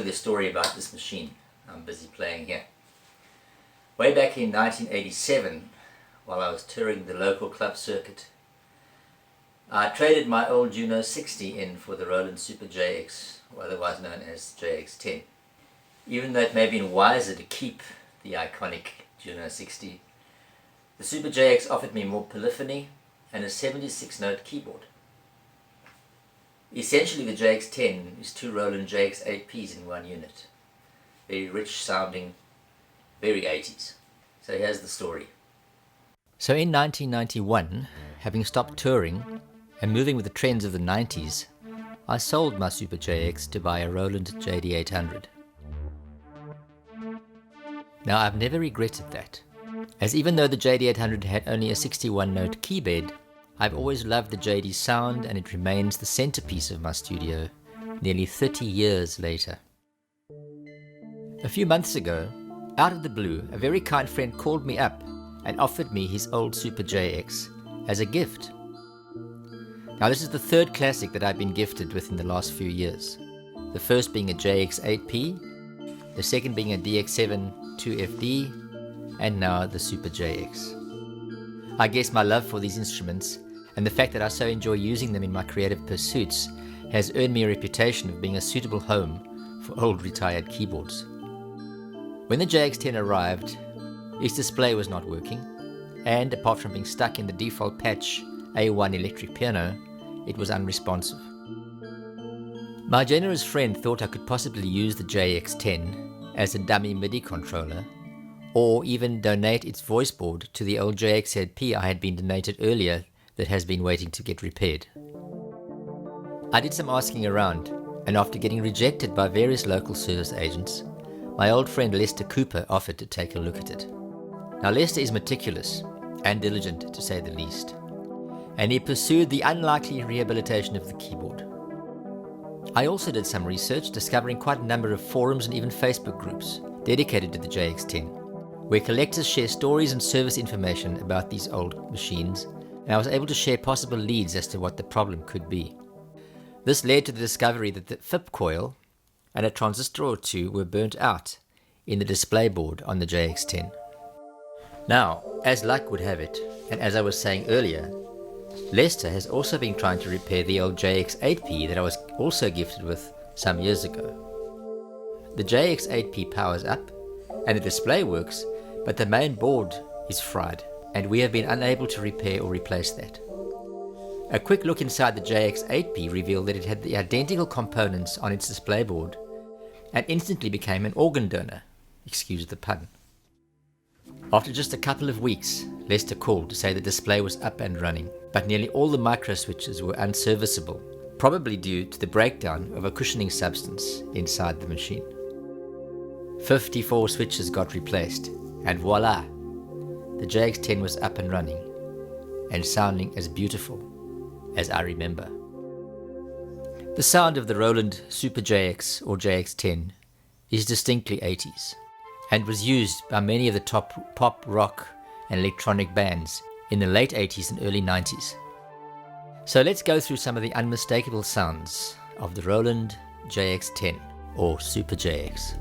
you a story about this machine I'm busy playing here. Way back in 1987, while I was touring the local club circuit, I traded my old Juno 60 in for the Roland Super JX, or otherwise known as JX-10. Even though it may have been wiser to keep the iconic Juno 60, the Super JX offered me more polyphony and a 76-note keyboard. Essentially, the JX-10 is two Roland JX-8Ps in one unit. Very rich sounding, very 80s. So here's the story. So in 1991, having stopped touring and moving with the trends of the 90s, I sold my Super JX to buy a Roland JD800. Now, I've never regretted that, as even though the JD800 had only a 61-note keybed, I've always loved the JD sound, and it remains the centerpiece of my studio nearly 30 years later. A few months ago, out of the blue, a very kind friend called me up and offered me his old Super JX as a gift. Now, this is the third classic that I've been gifted with in the last few years. The first being a JX-8P, the second being a DX7 2FD, and now the Super JX. I guess my love for these instruments and the fact that I so enjoy using them in my creative pursuits has earned me a reputation of being a suitable home for old retired keyboards. When the JX-10 arrived, its display was not working, and apart from being stuck in the default patch A1 electric piano, it was unresponsive. My generous friend thought I could possibly use the JX-10 as a dummy MIDI controller, or even donate its voice board to the old JX-8P I had been donated earlier that has been waiting to get repaired. I did some asking around, and after getting rejected by various local service agents, my old friend Lester Cooper offered to take a look at it. Now, Lester is meticulous and diligent, to say the least, and he pursued the unlikely rehabilitation of the keyboard. I also did some research, discovering quite a number of forums and even Facebook groups dedicated to the JX-10, where collectors share stories and service information about these old machines, and I was able to share possible leads as to what the problem could be. This led to the discovery that the FIP coil and a transistor or two were burnt out in the display board on the JX-10. Now, as luck would have it, and as I was saying earlier, Lester has also been trying to repair the old JX-8P that I was also gifted with some years ago. The JX-8P powers up and the display works, but the main board is fried, and we have been unable to repair or replace that. A quick look inside the JX-8P revealed that it had the identical components on its display board and instantly became an organ donor, excuse the pun. After just a couple of weeks, Lester called to say the display was up and running, but nearly all the micro switches were unserviceable, probably due to the breakdown of a cushioning substance inside the machine. 54 switches got replaced, and voila! The JX-10 was up and running, and sounding as beautiful as I remember. The sound of the Roland Super JX or JX-10 is distinctly 80s, and was used by many of the top pop, rock and electronic bands in the late 80s and early 90s. So let's go through some of the unmistakable sounds of the Roland JX-10 or Super JX.